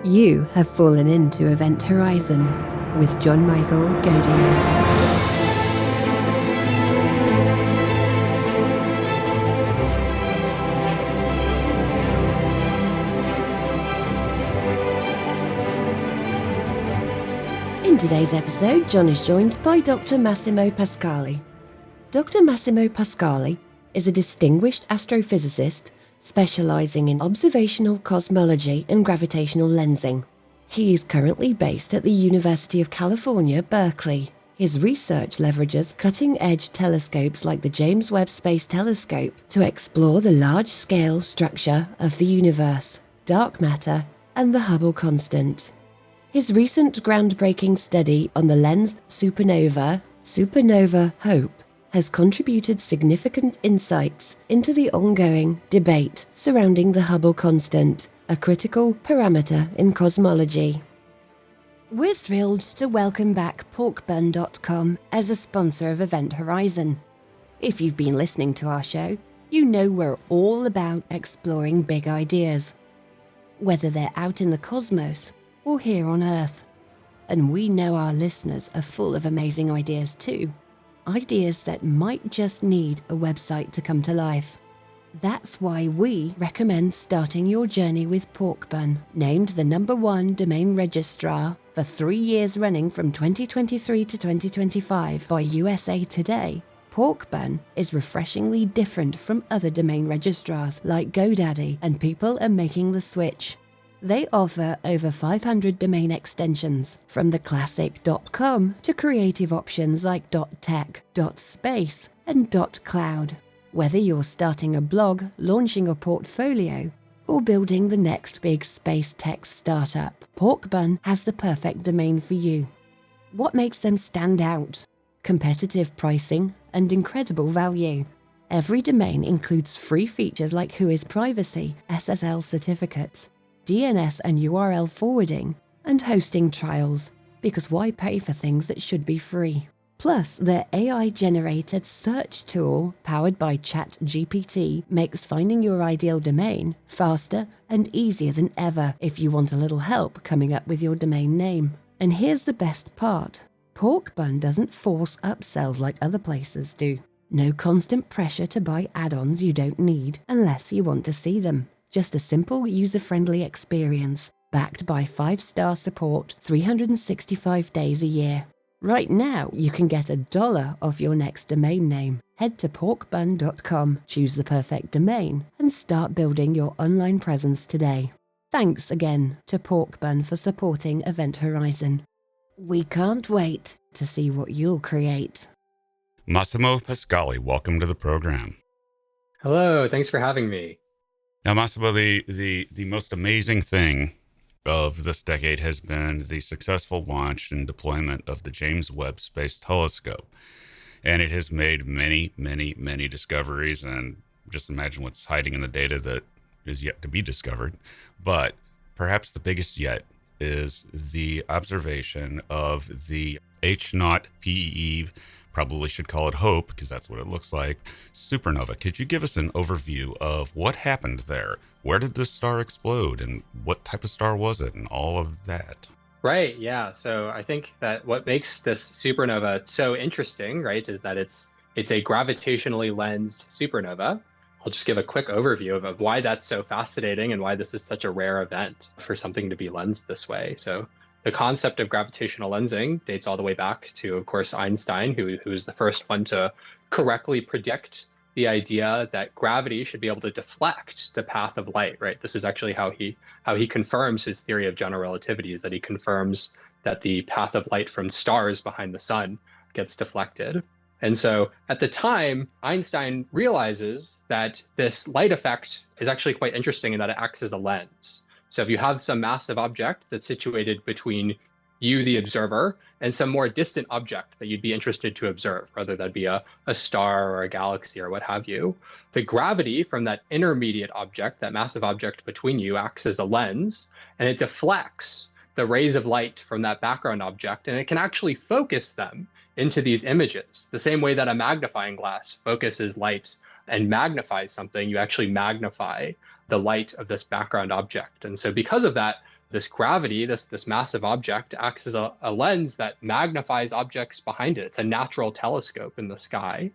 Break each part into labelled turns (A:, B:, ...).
A: You have fallen into Event Horizon with John Michael Goddard. In today's episode, John is joined by Dr. Massimo Pascale. Dr. Massimo Pascale is a distinguished astrophysicist specializing in observational cosmology and gravitational lensing. He is currently based at the University of California, Berkeley. His research leverages cutting-edge telescopes like the James Webb Space Telescope to explore the large-scale structure of the universe, dark matter, and the Hubble constant. His recent groundbreaking study on the lensed supernova Hope, has contributed significant insights into the ongoing debate surrounding the Hubble constant, a critical parameter in cosmology. We're thrilled to welcome back porkbun.com as a sponsor of Event Horizon. If you've been listening to our show, you know we're all about exploring big ideas, whether they're out in the cosmos or here on Earth. And we know our listeners are full of amazing ideas too. Ideas that might just need a website to come to life. That's why we recommend starting your journey with Porkbun, named the #1 domain registrar for 3 years running from 2023 to 2025 by USA Today. Porkbun is refreshingly different from other domain registrars like GoDaddy, and people are making the switch. They offer over 500 domain extensions, from the classic .com to creative options like .tech, .space, and .cloud. Whether you're starting a blog, launching a portfolio, or building the next big space tech startup, Porkbun has the perfect domain for you. What makes them stand out? Competitive pricing and incredible value. Every domain includes free features like Whois Privacy, SSL certificates, DNS and URL forwarding, and hosting trials, because why pay for things that should be free? Plus, their AI-generated search tool, powered by ChatGPT, makes finding your ideal domain faster and easier than ever if you want a little help coming up with your domain name. And here's the best part. Porkbun doesn't force upsells like other places do. No constant pressure to buy add-ons you don't need unless you want to see them. Just a simple, user-friendly experience, backed by 5-star support 365 days a year. Right now, you can get $1 off your next domain name. Head to porkbun.com, choose the perfect domain, and start building your online presence today. Thanks again to Porkbun for supporting Event Horizon. We can't wait to see what you'll create.
B: Massimo Pascale, welcome to the program.
C: Hello, thanks for having me.
B: Now, Massimo, the most amazing thing of this decade has been the successful launch and deployment of the James Webb Space Telescope. And it has made many, many, many discoveries, and just imagine what's hiding in the data that is yet to be discovered. But perhaps the biggest yet is the observation of the H0 PEE, probably should call it Hope, because that's what it looks like, supernova. Could you give us an overview of what happened there? Where did this star explode, and what type of star was it, and all of that?
C: Right, yeah. So I think that what makes this supernova so interesting, right, is that it's a gravitationally lensed supernova. I'll just give a quick overview of why that's so fascinating and why this is such a rare event for something to be lensed this way. So the concept of gravitational lensing dates all the way back to, of course, Einstein, who was the first one to correctly predict the idea that gravity should be able to deflect the path of light, right? This is actually how he confirms his theory of general relativity, is that he confirms that the path of light from stars behind the sun gets deflected. And so at the time, Einstein realizes that this light effect is actually quite interesting in that it acts as a lens. So if you have some massive object that's situated between you, the observer, and some more distant object that you'd be interested to observe, whether that be a star or a galaxy or what have you, the gravity from that intermediate object, that massive object between you, acts as a lens, and it deflects the rays of light from that background object, and it can actually focus them into these images. The same way that a magnifying glass focuses light and magnifies something, you actually magnify the light of this background object. And so because of that, this gravity, this massive object, acts as a lens that magnifies objects behind it. It's a natural telescope in the sky.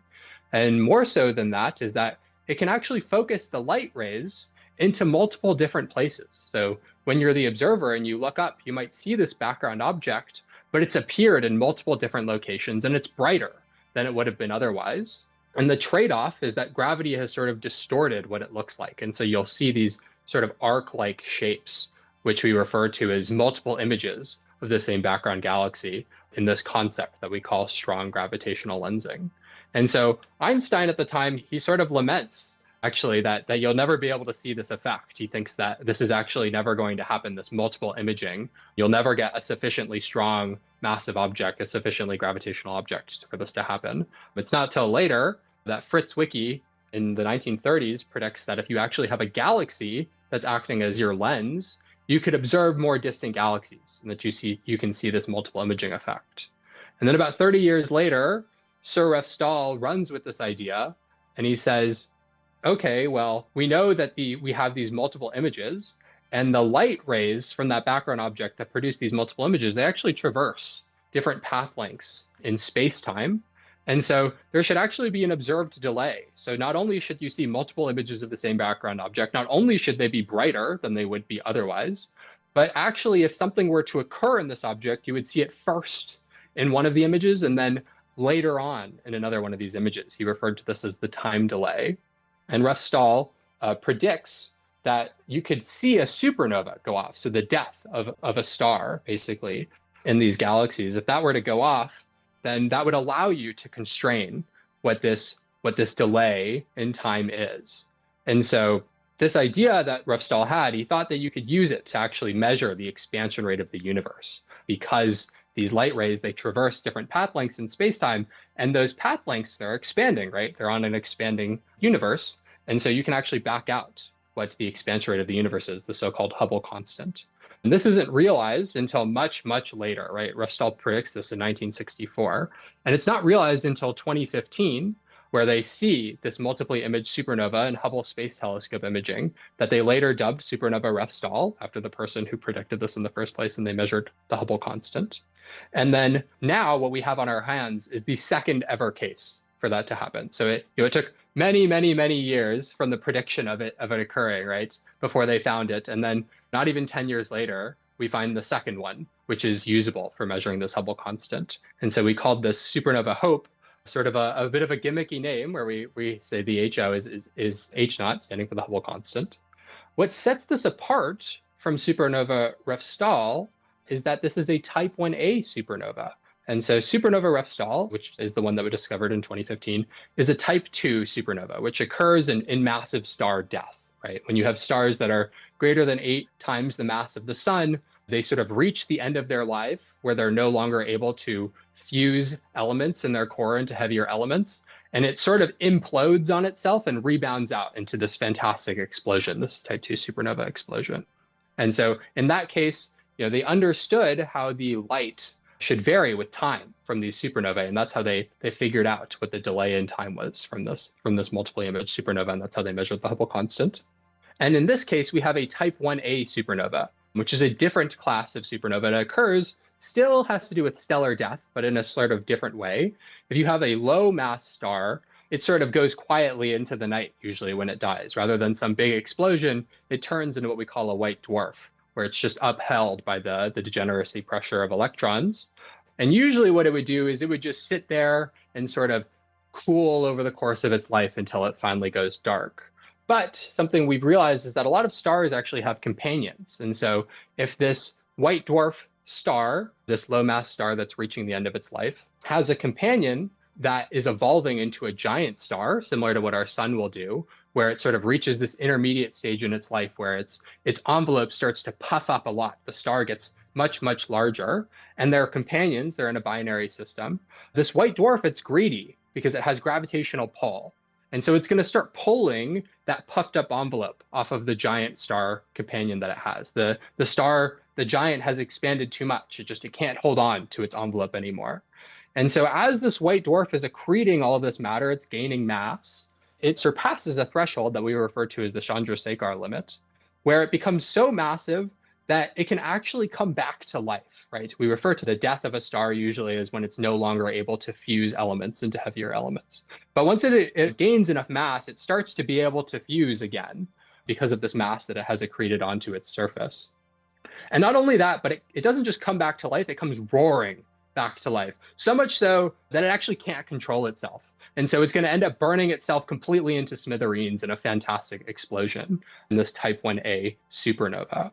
C: And more so than that is that it can actually focus the light rays into multiple different places. So when you're the observer and you look up, you might see this background object, but it's appeared in multiple different locations and it's brighter than it would have been otherwise. And the trade-off is that gravity has sort of distorted what it looks like. And so you'll see these sort of arc-like shapes, which we refer to as multiple images of the same background galaxy in this concept that we call strong gravitational lensing. And so Einstein at the time, he sort of laments actually that you'll never be able to see this effect. He thinks that this is actually never going to happen, this multiple imaging. You'll never get a sufficiently strong, massive object, a sufficiently gravitational object for this to happen. It's not till later that Fritz Zwicky in the 1930s predicts that if you actually have a galaxy that's acting as your lens, you could observe more distant galaxies and that you can see this multiple imaging effect. And then about 30 years later, Sir Ralph Stahl runs with this idea and he says, okay, well, we know that we have these multiple images and the light rays from that background object that produce these multiple images, they actually traverse different path lengths in space-time. And so there should actually be an observed delay. So not only should you see multiple images of the same background object, not only should they be brighter than they would be otherwise, but actually if something were to occur in this object, you would see it first in one of the images and then later on in another one of these images. He referred to this as the time delay. And Ralph Stahl predicts that you could see a supernova go off. So the death of a star, basically, in these galaxies, if that were to go off, then that would allow you to constrain what this delay in time is. And so this idea that Ralph Stahl had, he thought that you could use it to actually measure the expansion rate of the universe because these light rays, they traverse different path lengths in space-time, and those path lengths, they're expanding, right? They're on an expanding universe. And so you can actually back out what the expansion rate of the universe is, the so-called Hubble constant. And this isn't realized until much, much later, right? Ralph Stahl predicts this in 1964. And it's not realized until 2015, where they see this multiply imaged supernova in Hubble Space Telescope imaging that they later dubbed supernova Ralph Stahl after the person who predicted this in the first place, and they measured the Hubble constant. And then now what we have on our hands is the second ever case for that to happen. So it took many, many, many years from the prediction of it occurring, right, before they found it. And then not even 10 years later, we find the second one, which is usable for measuring this Hubble constant. And so we called this supernova HOPE, sort of a bit of a gimmicky name where we say the HO is H naught, standing for the Hubble constant. What sets this apart from supernova Ralph Stahl is that this is a type 1a supernova. And so supernova Ralph Stahl, which is the one that was discovered in 2015, is a type 2 supernova, which occurs in massive star death, right? When you have stars that are greater than 8 times the mass of the sun, they sort of reach the end of their life where they're no longer able to fuse elements in their core into heavier elements. And it sort of implodes on itself and rebounds out into this fantastic explosion, this type 2 supernova explosion. And so in that case, they understood how the light should vary with time from these supernovae, and that's how they figured out what the delay in time was from this multiply image supernova, and that's how they measured the Hubble constant. And in this case, we have a type 1a supernova, which is a different class of supernova. It occurs, still has to do with stellar death, but in a sort of different way. If you have a low mass star, it sort of goes quietly into the night, usually when it dies. Rather than some big explosion, it turns into what we call a white dwarf, where it's just upheld by the degeneracy pressure of electrons. And usually what it would do is it would just sit there and sort of cool over the course of its life until it finally goes dark. But something we've realized is that a lot of stars actually have companions. And so if this white dwarf star, this low mass star that's reaching the end of its life, has a companion that is evolving into a giant star, similar to what our sun will do, where it sort of reaches this intermediate stage in its life where its envelope starts to puff up a lot. The star gets much, much larger, and their companions, they're in a binary system. This white dwarf, it's greedy because it has gravitational pull. And so it's going to start pulling that puffed up envelope off of the giant star companion that it has. The giant has expanded too much. It can't hold on to its envelope anymore. And so as this white dwarf is accreting all of this matter, it's gaining mass, it surpasses a threshold that we refer to as the Chandrasekhar limit, where it becomes so massive that it can actually come back to life, right? We refer to the death of a star usually as when it's no longer able to fuse elements into heavier elements. But once it gains enough mass, it starts to be able to fuse again because of this mass that it has accreted onto its surface. And not only that, but it doesn't just come back to life, it comes roaring back to life. So much so that it actually can't control itself. And so it's going to end up burning itself completely into smithereens in a fantastic explosion in this type 1a supernova.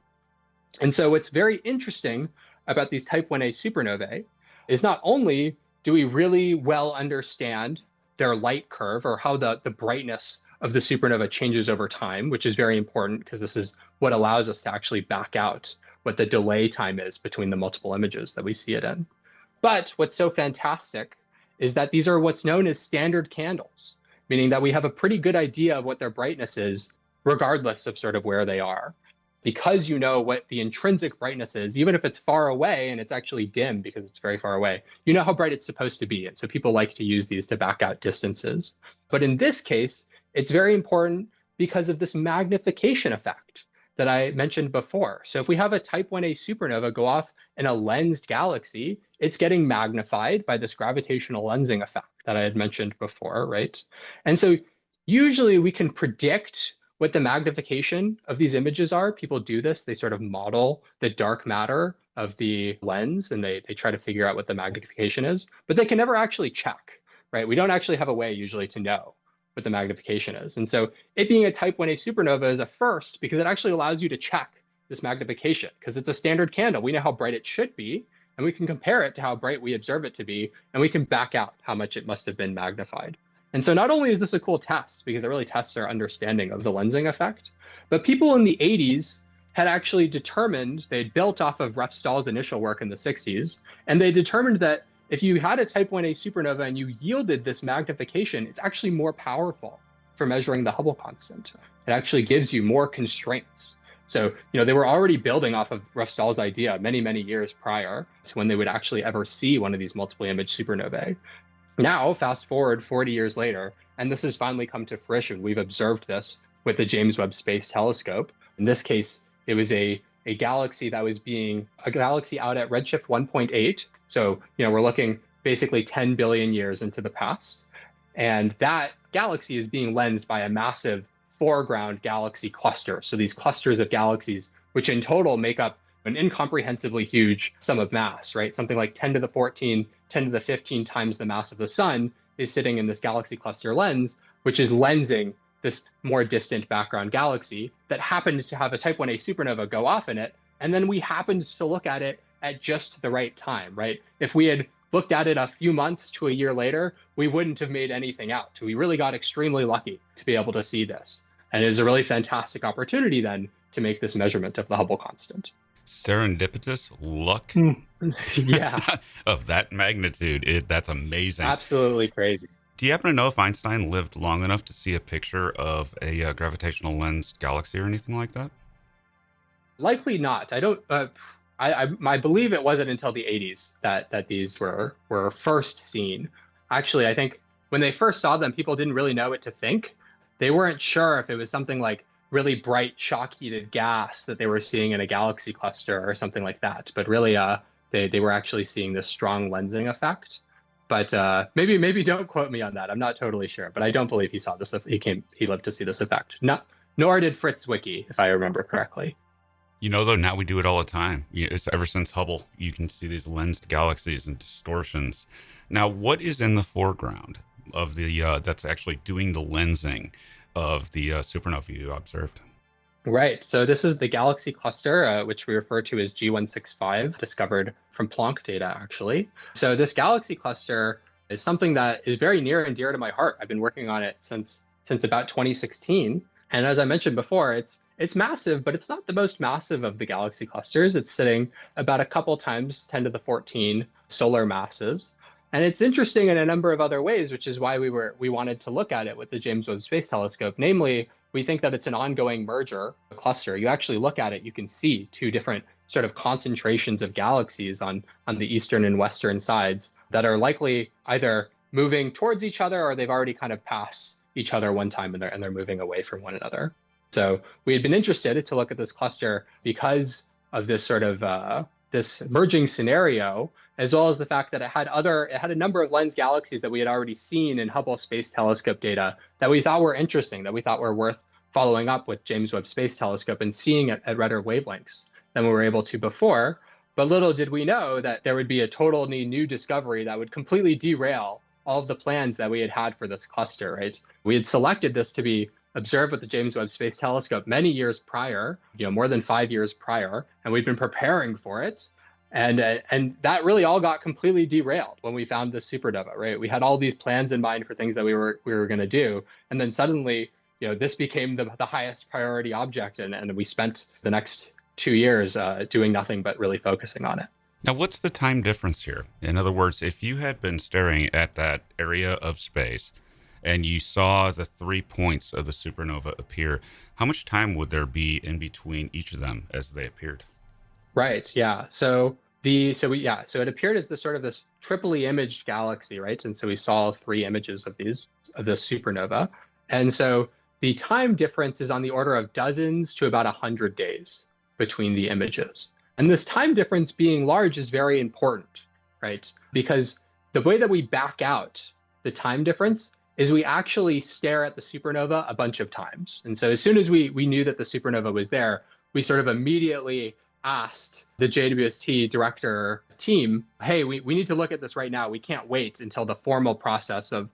C: And so what's very interesting about these type 1a supernovae is not only do we really well understand their light curve or how the brightness of the supernova changes over time, which is very important because this is what allows us to actually back out what the delay time is between the multiple images that we see it in. But what's so fantastic is that these are what's known as standard candles, meaning that we have a pretty good idea of what their brightness is, regardless of sort of where they are. Because you know what the intrinsic brightness is, even if it's far away and it's actually dim because it's very far away, you know how bright it's supposed to be. And so people like to use these to back out distances. But in this case, it's very important because of this magnification effect that I mentioned before. So if we have a type 1a supernova go off in a lensed galaxy, it's getting magnified by this gravitational lensing effect that I had mentioned before, right? And so usually we can predict what the magnification of these images are. People do this. They sort of model the dark matter of the lens and they try to figure out what the magnification is, but they can never actually check, right? We don't actually have a way usually to know what the magnification is. And so it being a type 1a supernova is a first because it actually allows you to check this magnification because it's a standard candle. We know how bright it should be and we can compare it to how bright we observe it to be and we can back out how much it must have been magnified. And so not only is this a cool test because it really tests our understanding of the lensing effect, but people in the 80s had actually determined, they'd built off of Ref Stahl's initial work in the 60s, and they determined that if you had a type 1a supernova and you yielded this magnification, it's actually more powerful for measuring the Hubble constant. It actually gives you more constraints. So, they were already building off of Ref Stahl's idea many, many years prior to when they would actually ever see one of these multiple image supernovae. Now, fast forward 40 years later, and this has finally come to fruition. We've observed this with the James Webb Space Telescope. In this case, it was a galaxy that was being a galaxy out at redshift 1.8. So, we're looking basically 10 billion years into the past. And that galaxy is being lensed by a massive foreground galaxy cluster. So these clusters of galaxies, which in total make up an incomprehensibly huge sum of mass, right? Something like 10 to the 14, 10 to the 15 times the mass of the sun is sitting in this galaxy cluster lens, which is lensing this more distant background galaxy that happened to have a type 1a supernova go off in it. And then we happened to look at it at just the right time, right? If we had looked at it a few months to a year later, we wouldn't have made anything out. We really got extremely lucky to be able to see this. And it was a really fantastic opportunity then to make this measurement of the Hubble constant.
B: Serendipitous luck
C: Yeah.
B: of that magnitude. That's amazing.
C: Absolutely crazy.
B: Do you happen to know if Einstein lived long enough to see a picture of a gravitational lensed galaxy or anything like that?
C: Likely not. I don't. I believe it wasn't until the 80s that these were first seen. Actually, I think when they first saw them, people didn't really know what to think. They weren't sure if it was something like really bright shock-heated gas that they were seeing in a galaxy cluster or something like that. But really, they were actually seeing this strong lensing effect. But maybe don't quote me on that. I'm not totally sure, but I don't believe he saw this. He lived to see this effect. Nor did Fritz Zwicky, if I remember correctly.
B: Though, now we do it all the time. It's ever since Hubble, you can see these lensed galaxies and distortions. Now, what is in the foreground of the that's actually doing the lensing of the supernova you observed?
C: Right. So this is the galaxy cluster, which we refer to as G165, discovered from Planck data, actually. So this galaxy cluster is something that is very near and dear to my heart. I've been working on it since about 2016. And as I mentioned before, it's massive, but it's not the most massive of the galaxy clusters. It's sitting about a couple times 10 to the 14 solar masses. And it's interesting in a number of other ways, which is why we wanted to look at it with the James Webb Space Telescope. Namely, we think that it's an ongoing merger cluster. You actually look at it, you can see two different sort of concentrations of galaxies on the eastern and western sides that are likely either moving towards each other or they've already kind of passed each other one time and they're moving away from one another. So we had been interested to look at this cluster because of this sort of this merging scenario, as well as the fact that it had a number of lens galaxies that we had already seen in Hubble Space Telescope data that we thought were interesting, that we thought were worth following up with James Webb Space Telescope and seeing at redder wavelengths than we were able to before. But little did we know that there would be a totally new discovery that would completely derail all of the plans that we had had for this cluster, right? We had selected this to be observed with the James Webb Space Telescope many years prior, more than 5 years prior, and we've been preparing for it. And that really all got completely derailed when we found this supernova, right? We had all these plans in mind for things that we were going to do, and then suddenly, this became the highest priority object, and we spent the next 2 years doing nothing but really focusing on it.
B: Now, what's the time difference here? In other words, if you had been staring at that area of space and you saw the 3 points of the supernova appear, how much time would there be in between each of them as they appeared?
C: Right. Yeah. So it appeared as this triply imaged galaxy, right? And so we saw 3 images of the supernova, and so the time difference is on the order of dozens to about 100 days between the images. And this time difference being large is very important, right? Because the way that we back out the time difference is we actually stare at the supernova a bunch of times. And so as soon as we knew that the supernova was there, we sort of immediately asked the JWST director team, hey, we need to look at this right now. We can't wait until the formal process of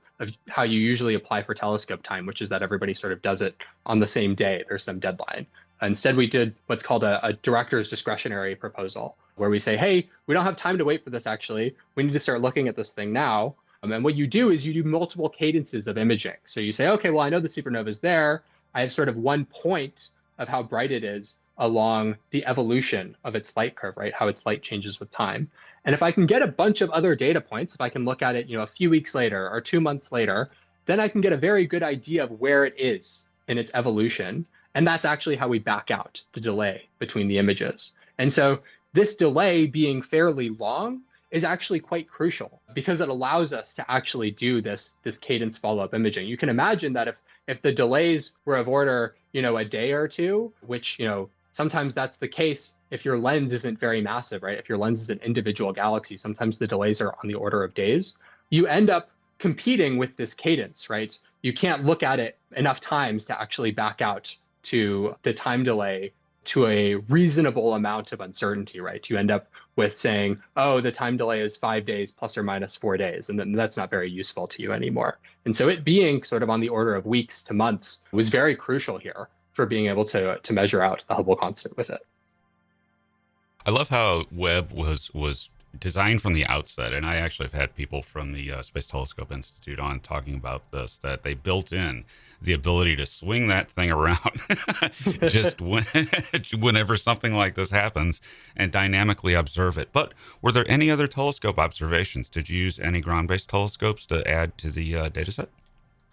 C: how you usually apply for telescope time, which is that everybody sort of does it on the same day. There's some deadline. Instead, we did what's called a director's discretionary proposal, where we say, hey, we don't have time to wait for this, actually. We need to start looking at this thing now. And what you do is you do multiple cadences of imaging. So you say, okay, well, I know the supernova is there. I have sort of one point of how bright it is along the evolution of its light curve, right? How its light changes with time. And if I can get a bunch of other data points, if I can look at it, a few weeks later or 2 months later, then I can get a very good idea of where it is in its evolution. And that's actually how we back out the delay between the images. And so this delay being fairly long is actually quite crucial because it allows us to actually do this cadence follow-up imaging. You can imagine that if the delays were of order, a day or two, which, sometimes that's the case if your lens isn't very massive, right? If your lens is an individual galaxy, sometimes the delays are on the order of days. You end up competing with this cadence, right? You can't look at it enough times to actually back out to the time delay to a reasonable amount of uncertainty, right? You end up with saying, oh, the time delay is 5 days plus or minus 4 days. And then that's not very useful to you anymore. And so it being sort of on the order of weeks to months was very crucial here for being able to measure out the Hubble constant with it.
B: I love how Webb was designed from the outset, and I actually have had people from the Space Telescope Institute on talking about this, that they built in the ability to swing that thing around just whenever something like this happens and dynamically observe it. But were there any other telescope observations? Did you use any ground-based telescopes to add to the data set?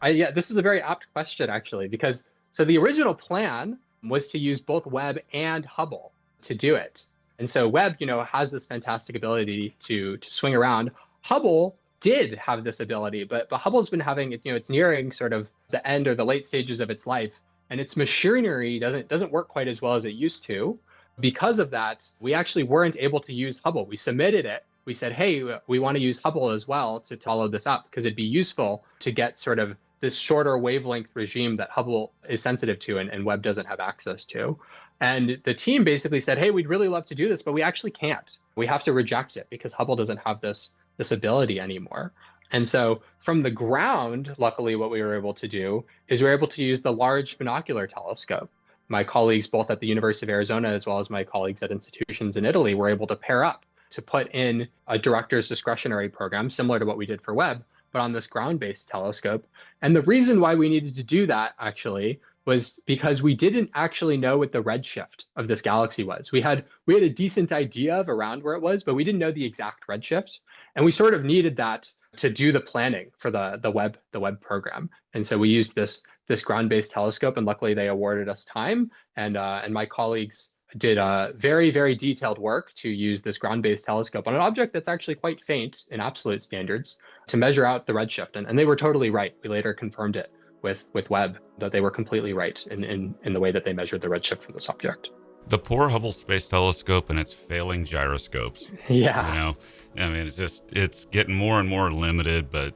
C: Yeah, this is a very apt question, actually, because so the original plan was to use both Webb and Hubble to do it. And so Webb, has this fantastic ability to swing around. Hubble did have this ability, but Hubble's been having it, it's nearing sort of the end or the late stages of its life, and its machinery doesn't work quite as well as it used to. Because of that, we actually weren't able to use Hubble. We submitted it. We said, hey, we want to use Hubble as well to follow this up because it'd be useful to get sort of this shorter wavelength regime that Hubble is sensitive to and Webb doesn't have access to. And the team basically said, hey, we'd really love to do this, but we actually can't. We have to reject it because Hubble doesn't have this ability anymore. And so from the ground, luckily, what we were able to do is we were able to use the Large Binocular Telescope. My colleagues, both at the University of Arizona, as well as my colleagues at institutions in Italy, were able to pair up to put in a director's discretionary program, similar to what we did for Webb, but on this ground-based telescope. And the reason why we needed to do that, actually, was because we didn't actually know what the redshift of this galaxy was. We had a decent idea of around where it was, but we didn't know the exact redshift. And we sort of needed that to do the planning for the Webb program. And so we used this ground-based telescope, and luckily they awarded us time. And my colleagues did very, very detailed work to use this ground-based telescope on an object that's actually quite faint in absolute standards to measure out the redshift. And they were totally right. We later confirmed it with Webb, that they were completely right in the way that they measured the redshift for this object.
B: The poor Hubble Space Telescope and its failing gyroscopes. You
C: Yeah.
B: know, I mean, it's getting more and more limited, but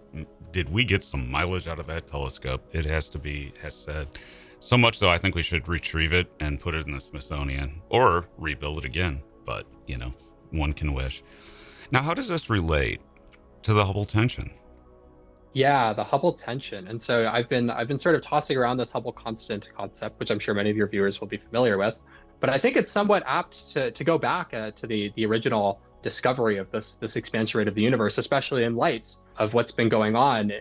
B: did we get some mileage out of that telescope? It has said. So much so, I think we should retrieve it and put it in the Smithsonian or rebuild it again. But, one can wish. Now, how does this relate to the Hubble tension?
C: Yeah, the Hubble tension. And so I've been sort of tossing around this Hubble constant concept, which I'm sure many of your viewers will be familiar with. But I think it's somewhat apt to go back to the original discovery of this expansion rate of the universe, especially in light of what's been going on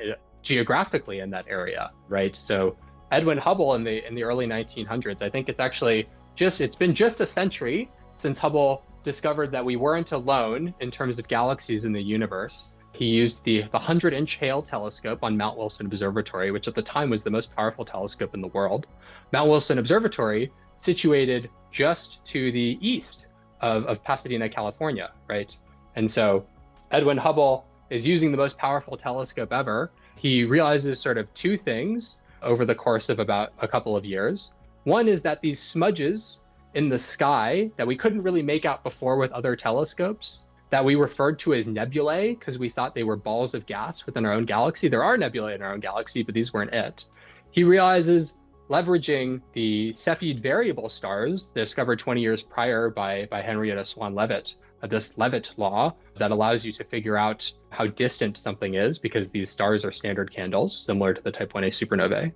C: geographically in that area, right? So Edwin Hubble in the early 1900s, I think it's been just a century since Hubble discovered that we weren't alone in terms of galaxies in the universe. He used the 100-inch Hale telescope on Mount Wilson Observatory, which at the time was the most powerful telescope in the world. Mount Wilson Observatory, situated just to the east of Pasadena, California, right? And so Edwin Hubble is using the most powerful telescope ever. He realizes sort of two things over the course of about a couple of years. One is that these smudges in the sky that we couldn't really make out before with other telescopes, that we referred to as nebulae because we thought they were balls of gas within our own galaxy. There are nebulae in our own galaxy, but these weren't it. He realizes, leveraging the Cepheid variable stars discovered 20 years prior by Henrietta Swan Leavitt, this Leavitt law that allows you to figure out how distant something is because these stars are standard candles, similar to the Type 1a supernovae.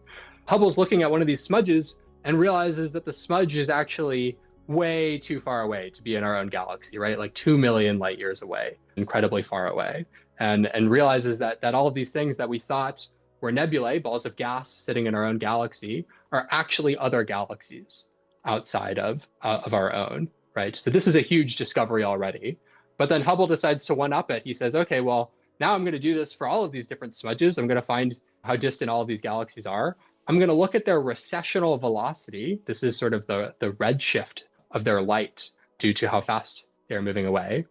C: Hubble's looking at one of these smudges and realizes that the smudge is actually way too far away to be in our own galaxy, right? Like 2 million light years away, incredibly far away. And realizes that all of these things that we thought were nebulae, balls of gas sitting in our own galaxy, are actually other galaxies outside of our own, right? So this is a huge discovery already. But then Hubble decides to one-up it. He says, okay, well, now I'm going to do this for all of these different smudges. I'm going to find how distant all of these galaxies are. I'm going to look at their recessional velocity. This is sort of the redshift of their light due to how fast they're moving away.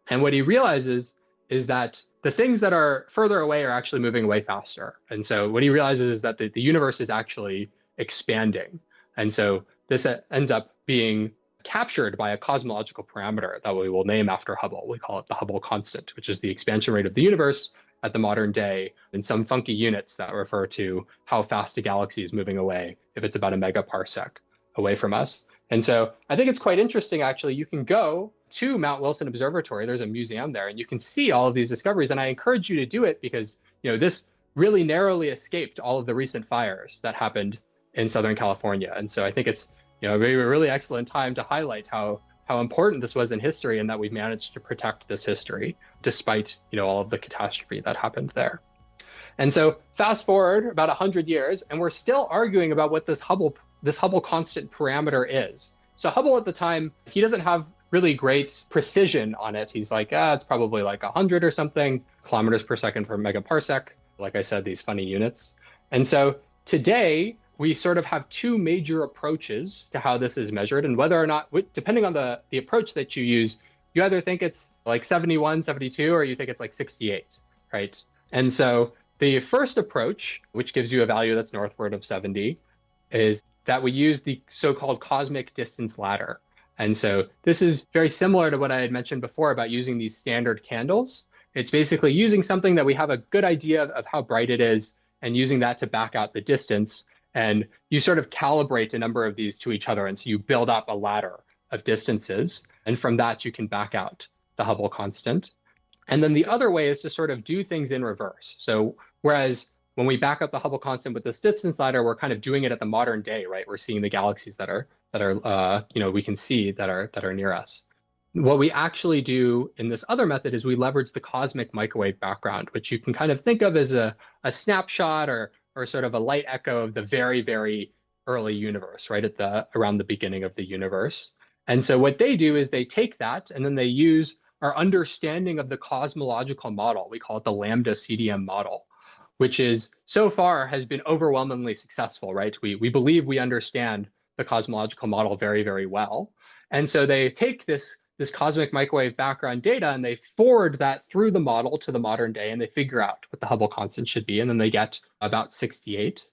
C: And what he realizes is that the things that are further away are actually moving away faster. And so what he realizes is that the universe is actually expanding. And so this ends up being captured by a cosmological parameter that we will name after Hubble. We call it the Hubble constant, which is the expansion rate of the universe at the modern day in some funky units that refer to how fast a galaxy is moving away if it's about a megaparsec away from us. And so I think it's quite interesting, actually. You can go to Mount Wilson Observatory. There's a museum there, and you can see all of these discoveries. And I encourage you to do it because, this really narrowly escaped all of the recent fires that happened in Southern California. And so I think it's, a really excellent time to highlight how important this was in history and that we've managed to protect this history despite, all of the catastrophe that happened there. And so fast forward about 100 years, and we're still arguing about what this Hubble constant parameter is. So Hubble at the time, he doesn't have really great precision on it. He's like, it's probably like 100 or something kilometers per second per megaparsec. Like I said, these funny units. And so today, we sort of have two major approaches to how this is measured, and whether or not, depending on the approach that you use, you either think it's like 71, 72, or you think it's like 68, right? And so the first approach, which gives you a value that's northward of 70, is that we use the so-called cosmic distance ladder. And so this is very similar to what I had mentioned before about using these standard candles. It's basically using something that we have a good idea of how bright it is and using that to back out the distance. And you sort of calibrate a number of these to each other. And so you build up a ladder of distances. And from that, you can back out the Hubble constant. And then the other way is to sort of do things in reverse. So whereas when we back up the Hubble constant with this distance ladder, we're kind of doing it at the modern day, right? We're seeing the galaxies that are we can see that are near us. What we actually do in this other method is we leverage the cosmic microwave background, which you can kind of think of as a snapshot or sort of a light echo of the very, very early universe, right around the beginning of the universe. And so what they do is they take that and then they use our understanding of the cosmological model. We call it the lambda CDM model, which is so far has been overwhelmingly successful, right? We believe we understand the cosmological model very, very well. And so they take this cosmic microwave background data and they forward that through the model to the modern day and they figure out what the Hubble constant should be. And then they get about 68.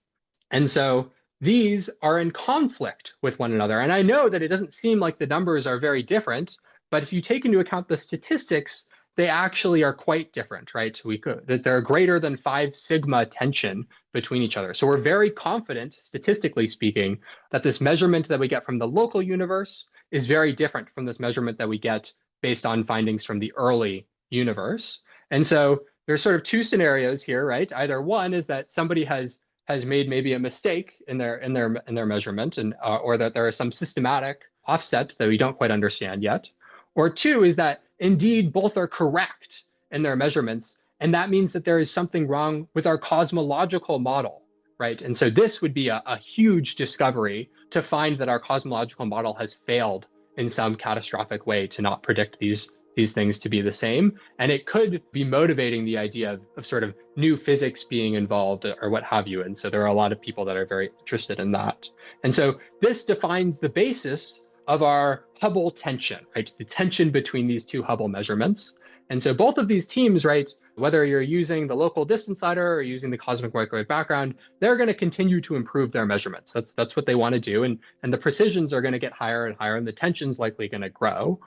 C: And so these are in conflict with one another. And I know that it doesn't seem like the numbers are very different, but if you take into account the statistics, they actually are quite different, right? That they're greater than 5 sigma tension between each other. So we're very confident, statistically speaking, that this measurement that we get from the local universe is very different from this measurement that we get based on findings from the early universe. And so there's sort of two scenarios here, right? Either one is that somebody has made maybe a mistake in their measurement, and or that there is some systematic offset that we don't quite understand yet. Or two is that indeed both are correct in their measurements, and that means that there is something wrong with our cosmological model, right? And so this would be a huge discovery to find that our cosmological model has failed in some catastrophic way to not predict these things to be the same. And it could be motivating the idea of sort of new physics being involved or what have you. And so there are a lot of people that are very interested in that. And so this defines the basis of our Hubble tension, right? The tension between these two Hubble measurements. And so both of these teams, right, whether you're using the local distance slider or using the cosmic microwave background, they're going to continue to improve their measurements. That's what they want to do. And the precisions are going to get higher and higher, and the tension's likely going to grow.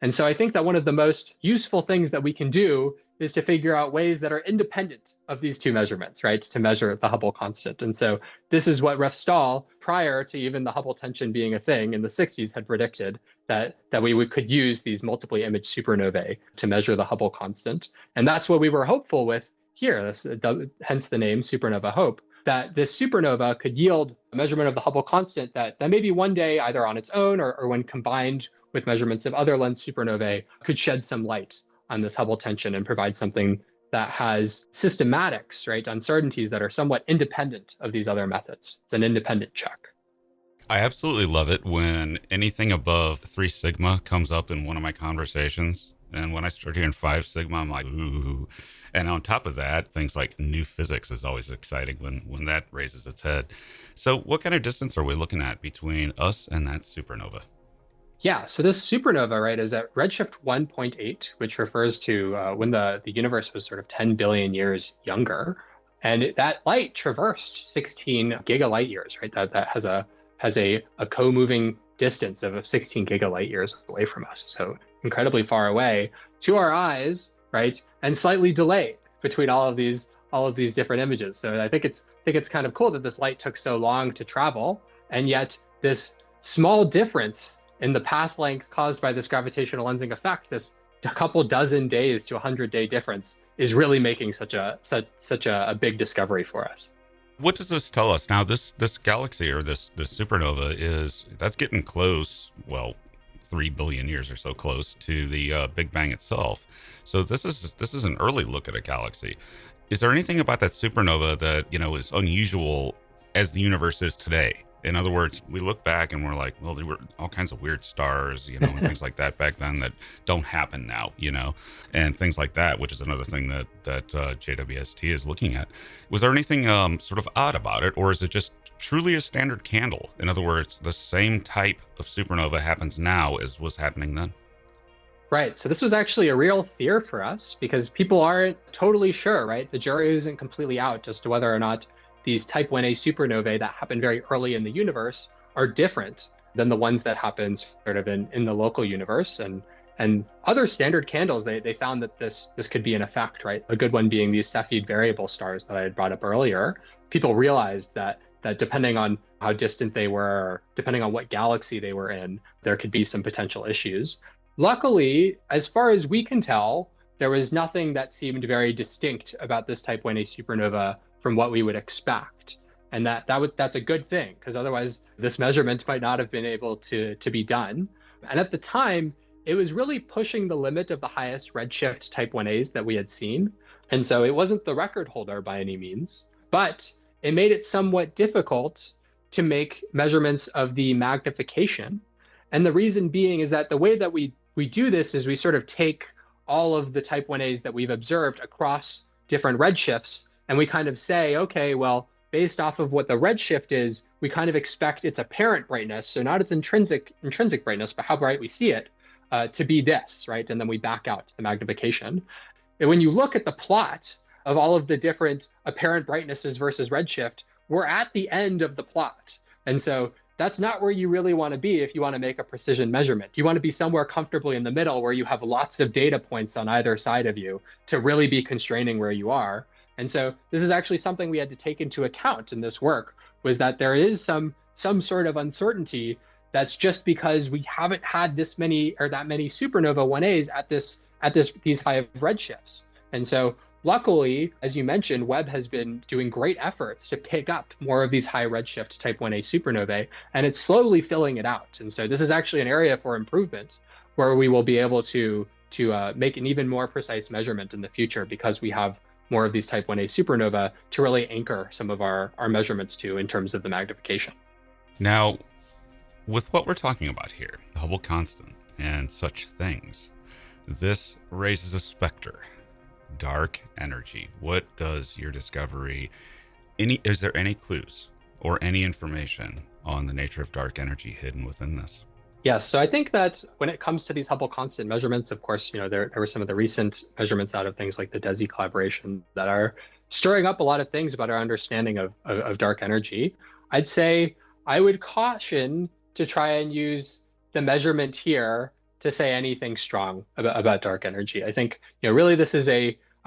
C: And so I think that one of the most useful things that we can do is to figure out ways that are independent of these two measurements, right, to measure the Hubble constant. And so this is what Ref Stahl, prior to even the Hubble tension being a thing in the 60s, had predicted, that we could use these multiply image supernovae to measure the Hubble constant. And that's what we were hopeful with here, hence the name Supernova Hope, that this supernova could yield a measurement of the Hubble constant that maybe one day, either on its own or when combined with measurements of other lens supernovae, could shed some light on this Hubble tension and provide something that has systematics, right, uncertainties that are somewhat independent of these other methods. It's an independent check.
B: I absolutely love it when anything above 3 sigma comes up in one of my conversations. And when I start hearing 5 sigma, I'm like, ooh. And on top of that, things like new physics is always exciting when that raises its head. So what kind of distance are we looking at between us and that supernova?
C: Yeah, so this supernova, right, is at redshift 1.8, which refers to when the universe was sort of 10 billion years younger. And that light traversed 16 gigalight years, right? That has a co-moving distance of 16 gigalight years away from us. So incredibly far away to our eyes, right? And slightly delayed between all of these different images. So I think it's kind of cool that this light took so long to travel, and yet this small difference in the path length caused by this gravitational lensing effect, this a couple dozen days to 100-day difference, is really making such a big discovery for us.
B: What does this tell us now? This galaxy, or this supernova, that's getting close. Well, 3 billion years or so close to the Big Bang itself. So this is an early look at a galaxy. Is there anything about that supernova that is unusual as the universe is today? In other words, we look back and we're like, well, there were all kinds of weird stars, and things like that back then that don't happen now, and things like that, which is another thing that JWST is looking at. Was there anything sort of odd about it, or is it just truly a standard candle? In other words, the same type of supernova happens now as was happening then?
C: Right. So this was actually a real fear for us because people aren't totally sure, right? The jury isn't completely out as to whether or not these type 1a supernovae that happen very early in the universe are different than the ones that happen sort of in the local universe. And other standard candles, they found that this could be an effect, right? A good one being these Cepheid variable stars that I had brought up earlier. People realized that depending on how distant they were, depending on what galaxy they were in, there could be some potential issues. Luckily, as far as we can tell, there was nothing that seemed very distinct about this type 1a supernova from what we would expect. And that's a good thing, because otherwise this measurement might not have been able to be done. And at the time, it was really pushing the limit of the highest redshift type 1as that we had seen. And so it wasn't the record holder by any means, but it made it somewhat difficult to make measurements of the magnification. And the reason being is that the way that we do this is we sort of take all of the type 1as that we've observed across different redshifts, and we kind of say, okay, well, based off of what the redshift is, we kind of expect its apparent brightness, so not its intrinsic brightness, but how bright we see it, to be this, right? And then we back out the magnification. And when you look at the plot of all of the different apparent brightnesses versus redshift, we're at the end of the plot. And so that's not where you really want to be if you want to make a precision measurement. You want to be somewhere comfortably in the middle where you have lots of data points on either side of you to really be constraining where you are. And so this is actually something we had to take into account in this work, was that there is some sort of uncertainty that's just because we haven't had this many or that many supernova 1As at these high redshifts. And so luckily, as you mentioned, Webb has been doing great efforts to pick up more of these high redshift type 1A supernovae, and it's slowly filling it out. And so this is actually an area for improvement where we will be able to make an even more precise measurement in the future, because we have more of these type 1A supernova to really anchor some of our measurements to in terms of the magnification.
B: Now, with what we're talking about here, the Hubble constant and such things, this raises a specter. Dark energy. What does your discovery, is there any clues or any information on the nature of dark energy hidden within this?
C: Yes. So I think that when it comes to these Hubble constant measurements, of course, there were some of the recent measurements out of things like the DESI collaboration that are stirring up a lot of things about our understanding of dark energy. I'd say I would caution to try and use the measurement here to say anything strong about dark energy. I think, really this is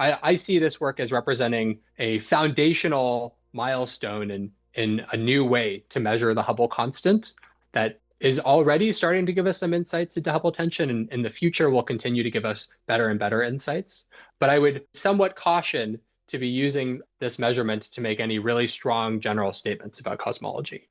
C: I see this work as representing a foundational milestone in a new way to measure the Hubble constant that is already starting to give us some insights into Hubble tension, and in the future will continue to give us better and better insights. But I would somewhat caution to be using this measurement to make any really strong general statements about cosmology.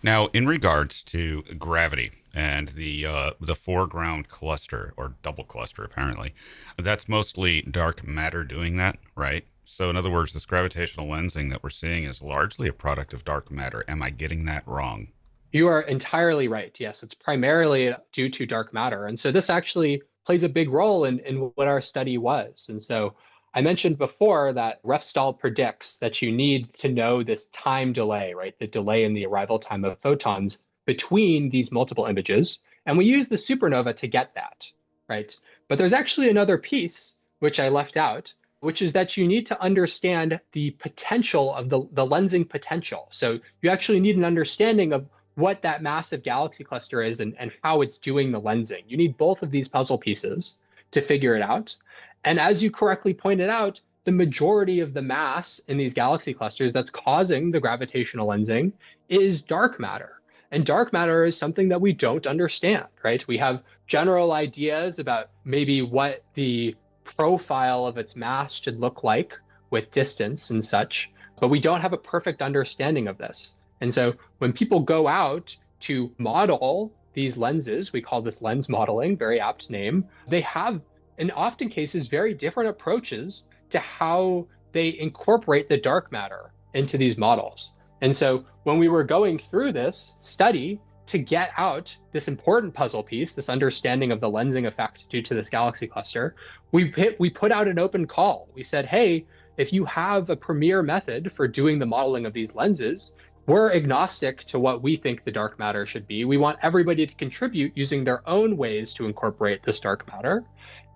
B: Now, in regards to gravity and the foreground cluster, or double cluster, apparently, that's mostly dark matter doing that, right? So in other words, this gravitational lensing that we're seeing is largely a product of dark matter. Am I getting that wrong?
C: You are entirely right. Yes, it's primarily due to dark matter. And so this actually plays a big role in what our study was. And so I mentioned before that Refstal predicts that you need to know this time delay, right? The delay in the arrival time of photons between these multiple images. And we use the supernova to get that, right? But there's actually another piece, which I left out, which is that you need to understand the potential of the lensing potential. So you actually need an understanding of what that massive galaxy cluster is and how it's doing the lensing. You need both of these puzzle pieces to figure it out. And as you correctly pointed out, the majority of the mass in these galaxy clusters that's causing the gravitational lensing is dark matter. And dark matter is something that we don't understand, right? We have general ideas about maybe what the profile of its mass should look like with distance and such, but we don't have a perfect understanding of this. And so when people go out to model these lenses, we call this lens modeling, very apt name, they have, in often cases, very different approaches to how they incorporate the dark matter into these models. And so when we were going through this study to get out this important puzzle piece, this understanding of the lensing effect due to this galaxy cluster, we put out an open call. We said, hey, if you have a premier method for doing the modeling of these lenses, we're agnostic to what we think the dark matter should be. We want everybody to contribute using their own ways to incorporate this dark matter.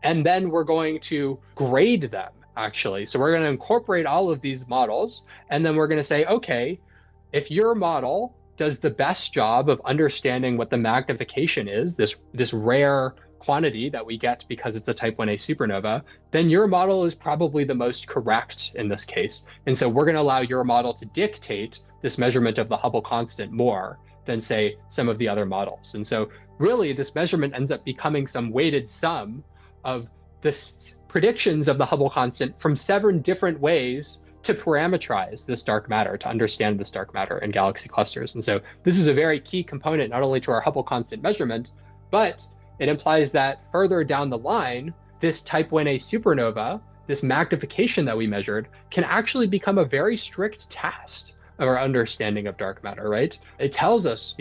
C: And then we're going to grade them, actually. So we're going to incorporate all of these models. And then we're going to say, okay, if your model does the best job of understanding what the magnification is, this rare quantity that we get because it's a type 1A supernova, then your model is probably the most correct in this case. And so we're going to allow your model to dictate this measurement of the Hubble constant more than, say, some of the other models. And so really this measurement ends up becoming some weighted sum of the predictions of the Hubble constant from 7 different ways to parameterize this dark matter, to understand this dark matter in galaxy clusters. And so this is a very key component, not only to our Hubble constant measurement, but it implies that further down the line, this type 1A supernova, this magnification that we measured, can actually become a very strict test of our understanding of dark matter, right? It tells us,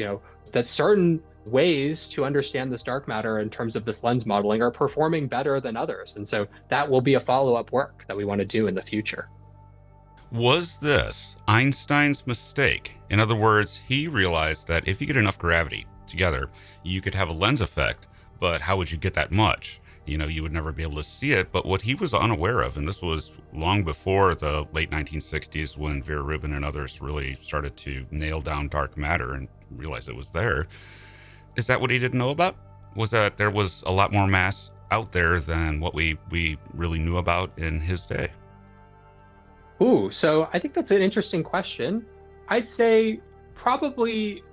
C: that certain ways to understand this dark matter in terms of this lens modeling are performing better than others. And so that will be a follow-up work that we want to do in the future.
B: Was this Einstein's mistake? In other words, he realized that if you get enough gravity together, you could have a lens effect, but how would you get that much? you would never be able to see it. But what he was unaware of, and this was long before the late 1960s when Vera Rubin and others really started to nail down dark matter and realize it was there, is that what he didn't know about? Was that there was a lot more mass out there than what we really knew about in his day?
C: Ooh, so I think that's an interesting question. I'd say probably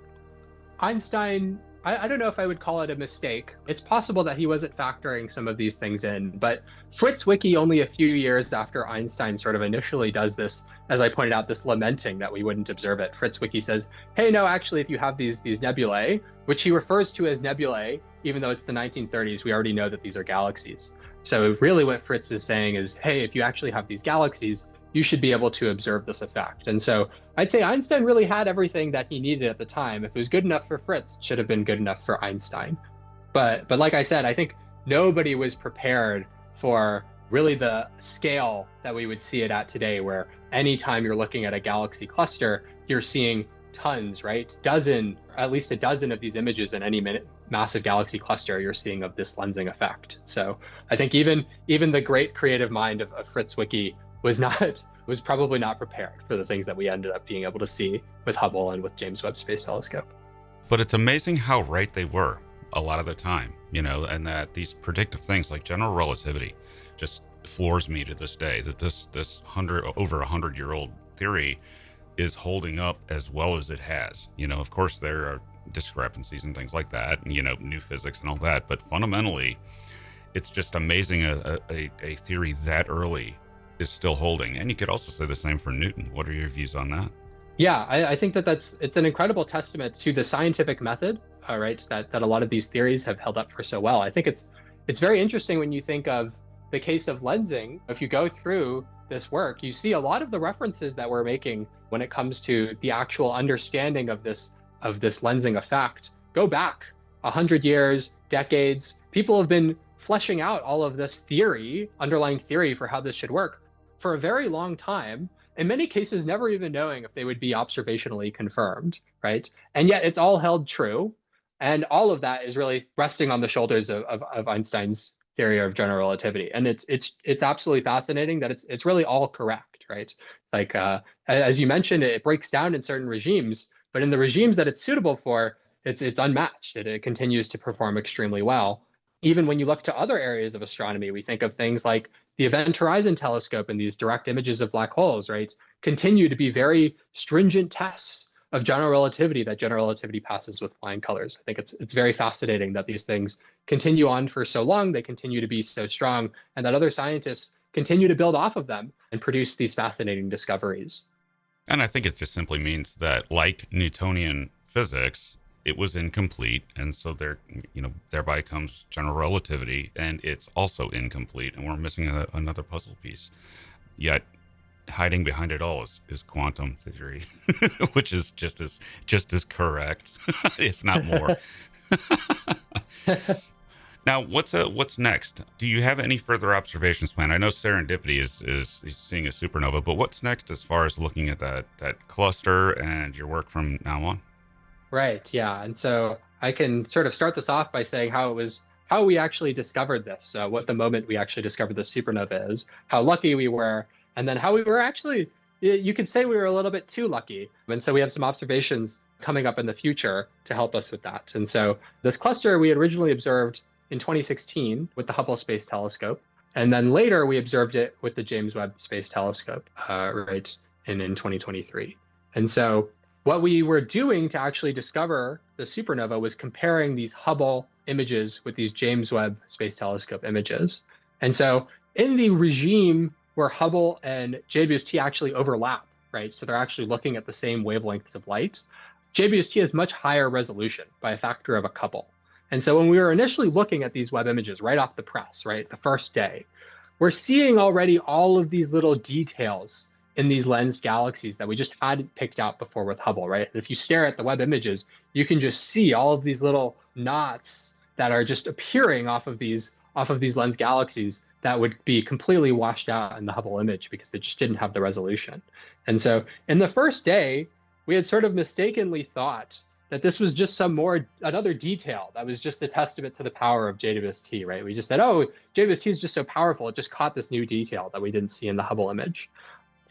C: Einstein, I don't know if I would call it a mistake. It's possible that he wasn't factoring some of these things in, but Fritz Wiki, only a few years after Einstein sort of initially does this, as I pointed out, this lamenting that we wouldn't observe it. Fritz Wiki says, hey, no, actually, if you have these nebulae, which he refers to as nebulae, even though it's the 1930s, we already know that these are galaxies. So really what Fritz is saying is, hey, if you actually have these galaxies, you should be able to observe this effect. And so I'd say Einstein really had everything that he needed at the time. If it was good enough for Fritz, it should have been good enough for Einstein. But like I said, I think nobody was prepared for really the scale that we would see it at today, where anytime you're looking at a galaxy cluster, you're seeing tons, right? At least a dozen of these images in any massive galaxy cluster you're seeing of this lensing effect. So I think even the great creative mind of Fritz Wiki was probably not prepared for the things that we ended up being able to see with Hubble and with James Webb Space Telescope.
B: But it's amazing how right they were a lot of the time, and that these predictive things like general relativity just floors me to this day, that this over 100-year-old theory is holding up as well as it has. Of course there are discrepancies and things like that, and new physics and all that, but fundamentally it's just amazing a theory that early is still holding. And you could also say the same for Newton. What are your views on that?
C: Yeah, I think it's an incredible testament to the scientific method, right? That a lot of these theories have held up for so well. I think it's very interesting when you think of the case of lensing. If you go through this work, you see a lot of the references that we're making when it comes to the actual understanding of this lensing effect go back 100 years, decades. People have been fleshing out all of this underlying theory for how this should work for a very long time, in many cases never even knowing if they would be observationally confirmed, right? And yet it's all held true. And all of that is really resting on the shoulders of Einstein's theory of general relativity. And it's absolutely fascinating that it's really all correct, right? Like, as you mentioned, it breaks down in certain regimes, but in the regimes that it's suitable for, it's unmatched. It continues to perform extremely well. Even when you look to other areas of astronomy, we think of things like the Event Horizon Telescope and these direct images of black holes, right, continue to be very stringent tests of general relativity that general relativity passes with flying colors. I think it's very fascinating that these things continue on for so long, they continue to be so strong, and that other scientists continue to build off of them and produce these fascinating discoveries.
B: And I think it just simply means that, like Newtonian physics, it was incomplete, and so thereby comes general relativity, and it's also incomplete, and we're missing another puzzle piece. Yet, hiding behind it all is quantum theory, which is just as correct, if not more. Now, what's next? Do you have any further observations planned? I know serendipity is seeing a supernova, but what's next as far as looking at that cluster and your work from now on?
C: Right, yeah. And so I can sort of start this off by saying how we actually discovered this, what the moment we actually discovered the supernova is, how lucky we were, and then how we were actually, you could say we were a little bit too lucky. And so we have some observations coming up in the future to help us with that. And so this cluster we had originally observed in 2016 with the Hubble Space Telescope. And then later we observed it with the James Webb Space Telescope, right, in 2023. And so what we were doing to actually discover the supernova was comparing these Hubble images with these James Webb Space Telescope images. And so in the regime where Hubble and JWST actually overlap, right? So they're actually looking at the same wavelengths of light. JWST has much higher resolution by a factor of a couple. And so when we were initially looking at these Webb images right off the press, right, the first day, we're seeing already all of these little details in these lensed galaxies that we just hadn't picked out before with Hubble, right? And if you stare at the Webb images, you can just see all of these little knots that are just appearing off of these lensed galaxies that would be completely washed out in the Hubble image because they just didn't have the resolution. And so in the first day, we had sort of mistakenly thought that this was just another detail that was just a testament to the power of JWST, right? We just said, oh, JWST is just so powerful. It just caught this new detail that we didn't see in the Hubble image.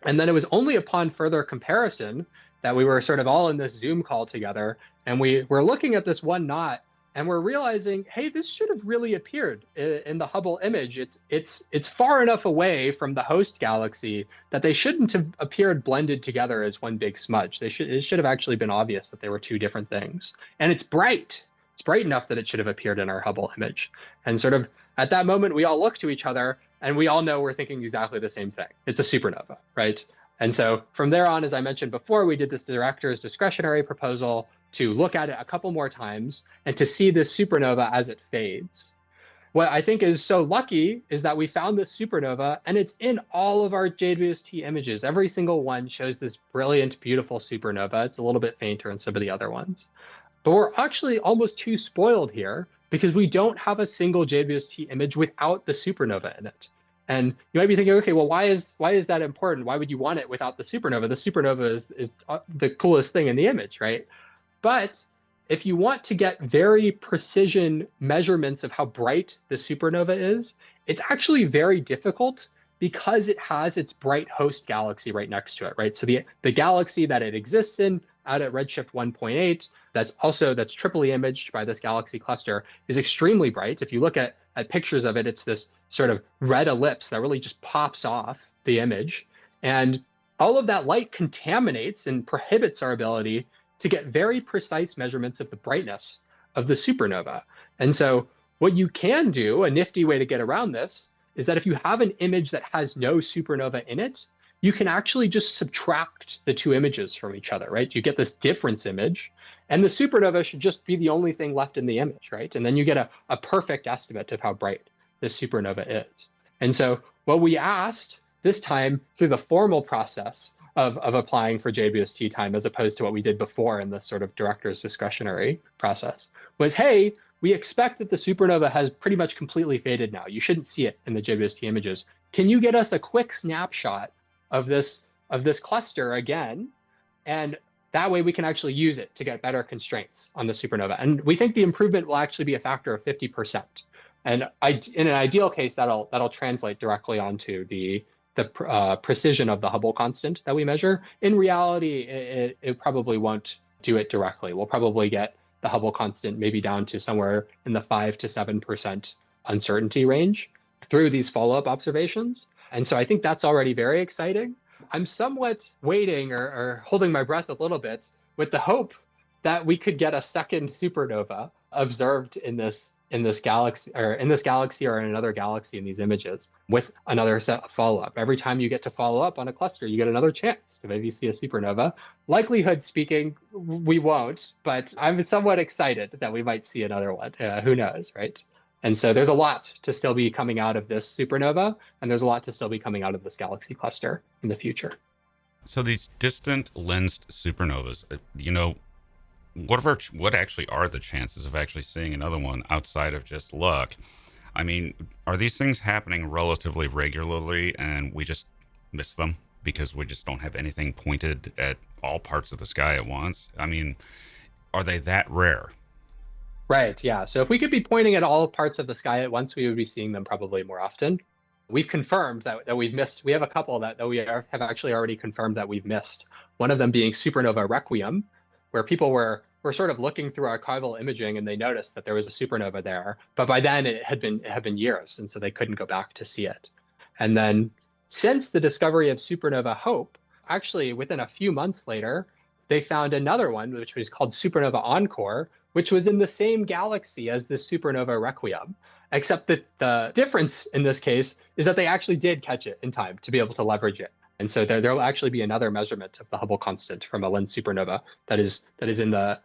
C: And then it was only upon further comparison that we were sort of all in this Zoom call together, and we were looking at this one knot, and we're realizing, hey, this should have really appeared in the Hubble image. It's far enough away from the host galaxy that they shouldn't have appeared blended together as one big smudge. It should have actually been obvious that they were two different things. And it's bright. It's bright enough that it should have appeared in our Hubble image. And sort of at that moment, we all look to each other, and we all know we're thinking exactly the same thing. It's a supernova, right? And so from there on, as I mentioned before, we did this director's discretionary proposal to look at it a couple more times and to see this supernova as it fades. What I think is so lucky is that we found this supernova, and it's in all of our JWST images. Every single one shows this brilliant, beautiful supernova. It's a little bit fainter in some of the other ones. But we're actually almost too spoiled here because we don't have a single JWST image without the supernova in it. And you might be thinking, okay, well, why is that important? Why would you want it without the supernova? The supernova is the coolest thing in the image, right? But if you want to get very precision measurements of how bright the supernova is, it's actually very difficult because it has its bright host galaxy right next to it, right? So the galaxy that it exists in out at redshift 1.8, that's triply imaged by this galaxy cluster, is extremely bright. If you look at pictures of it, it's this sort of red ellipse that really just pops off the image. And all of that light contaminates and prohibits our ability to get very precise measurements of the brightness of the supernova. And so what you can do, a nifty way to get around this, is that if you have an image that has no supernova in it, you can actually just subtract the two images from each other, right? You get this difference image, and the supernova should just be the only thing left in the image, right? And then you get a perfect estimate of how bright this supernova is. And so what we asked this time through the formal process of applying for JWST time, as opposed to what we did before in the sort of director's discretionary process, was, hey, we expect that the supernova has pretty much completely faded now. You shouldn't see it in the JWST images. Can you get us a quick snapshot of this cluster again? And that way we can actually use it to get better constraints on the supernova. And we think the improvement will actually be a factor of 50%. And in an ideal case, that'll translate directly onto the precision of the Hubble constant that we measure. In reality, it probably won't do it directly. We'll probably get the Hubble constant maybe down to somewhere in the 5 to 7% uncertainty range through these follow-up observations. And so I think that's already very exciting. I'm somewhat waiting or holding my breath a little bit with the hope that we could get a second supernova observed in this galaxy or in another galaxy in these images with another set of follow-up. Every time you get to follow up on a cluster, you get another chance to maybe see a supernova. Likelihood speaking, we won't, but I'm somewhat excited that we might see another one. Who knows, right? And so there's a lot to still be coming out of this supernova, and there's a lot to still be coming out of this galaxy cluster in the future.
B: So these distant lensed supernovas, what actually are the chances of actually seeing another one outside of just luck? I mean, are these things happening relatively regularly and we just miss them because we just don't have anything pointed at all parts of the sky at once? I mean, are they that rare?
C: Right, yeah. So if we could be pointing at all parts of the sky at once, we would be seeing them probably more often. We've confirmed that we've missed. We have a couple that we have actually already confirmed that we've missed. One of them being supernova Requiem, where people were sort of looking through archival imaging and they noticed that there was a supernova there. But by then it had been years, and so they couldn't go back to see it. And then since the discovery of supernova Hope, actually within a few months later, they found another one, which was called supernova Encore, which was in the same galaxy as the supernova Requiem, except that the difference in this case is that they actually did catch it in time to be able to leverage it. And so there will actually be another measurement of the Hubble constant from a lens supernova that is in the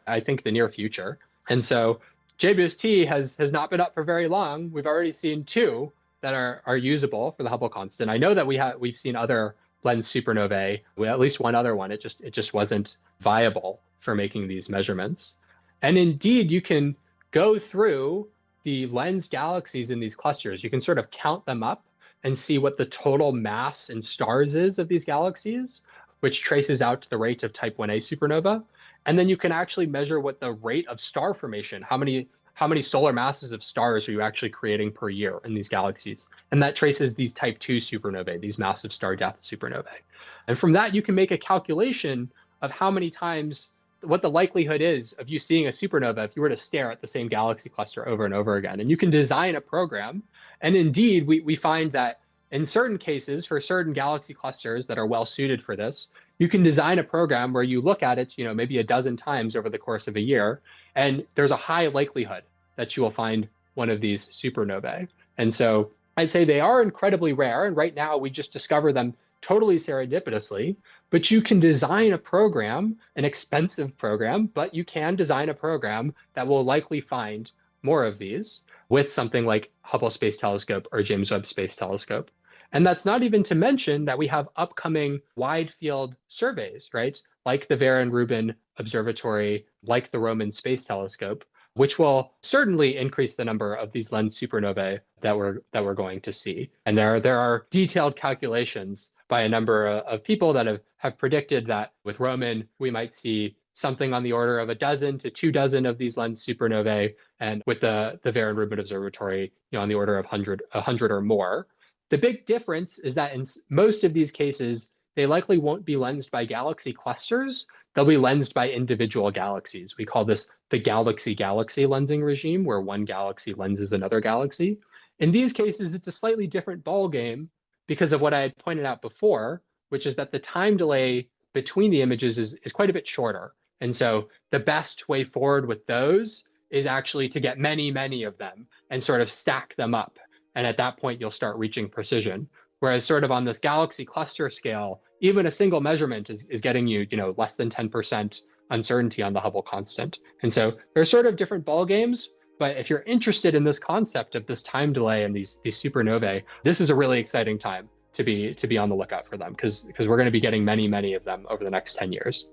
C: near future. And so JWST has not been up for very long. We've already seen two that are usable for the Hubble constant. I know that we've seen other lens supernovae, at least one other one. It just wasn't viable for making these measurements. And indeed, you can go through the lens galaxies in these clusters. You can sort of count them up and see what the total mass in stars is of these galaxies, which traces out to the rate of type 1a supernova. And then you can actually measure what the rate of star formation, how many solar masses of stars are you actually creating per year in these galaxies? And that traces these type 2 supernovae, these massive star death supernovae. And from that, you can make a calculation of how many times, what the likelihood is of you seeing a supernova if you were to stare at the same galaxy cluster over and over again. And you can design a program. And indeed, we find that in certain cases, for certain galaxy clusters that are well suited for this, you can design a program where you look at it, maybe a dozen times over the course of a year, and there's a high likelihood that you will find one of these supernovae. And so I'd say they are incredibly rare. And right now we just discover them totally serendipitously, but you can design a program, an expensive program, but you can design a program that will likely find more of these with something like Hubble Space Telescope or James Webb Space Telescope. And that's not even to mention that we have upcoming wide field surveys, right? Like the Vera and Rubin Observatory, like the Roman Space Telescope, which will certainly increase the number of these lens supernovae that we're going to see. And there are detailed calculations by a number of people that have predicted that with Roman, we might see something on the order of 12 to 24 of these lens supernovae, and with the Vera and Rubin Observatory, on the order of 100 or more. The big difference is that in most of these cases, they likely won't be lensed by galaxy clusters. They'll be lensed by individual galaxies. We call this the galaxy-galaxy lensing regime, where one galaxy lenses another galaxy. In these cases, it's a slightly different ballgame because of what I had pointed out before, which is that the time delay between the images is quite a bit shorter. And so the best way forward with those is actually to get many, many of them and sort of stack them up. And at that point, you'll start reaching precision. Whereas sort of on this galaxy cluster scale, even a single measurement is getting you, less than 10% uncertainty on the Hubble constant. And so they're sort of different ball games. But if you're interested in this concept of this time delay and these supernovae, this is a really exciting time to be on the lookout for them because we're going to be getting many, many of them over the next 10 years.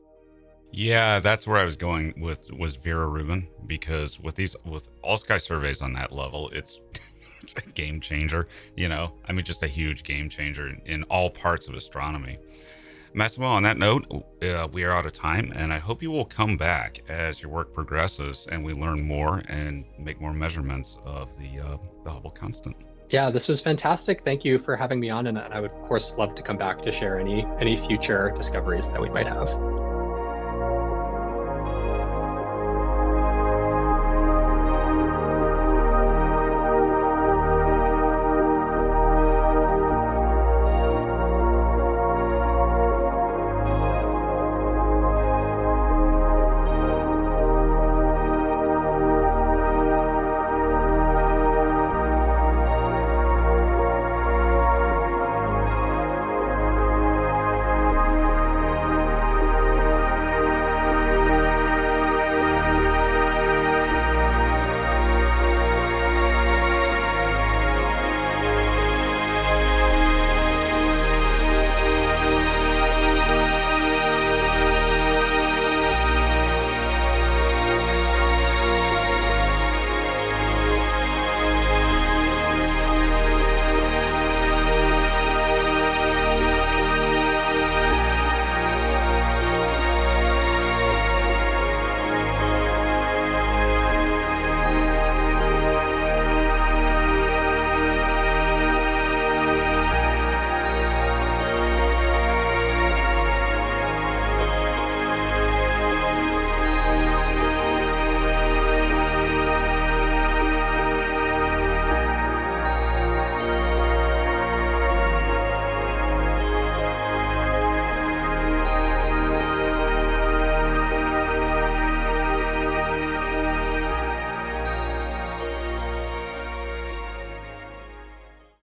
B: Yeah, that's where I was going was Vera Rubin, because with all sky surveys on that level, it's a game changer, just a huge game changer in all parts of astronomy. Massimo, on that note, we are out of time, and I hope you will come back as your work progresses and we learn more and make more measurements of the Hubble constant.
C: Yeah, this was fantastic. Thank you for having me on, and I would, of course, love to come back to share any future discoveries that we might have.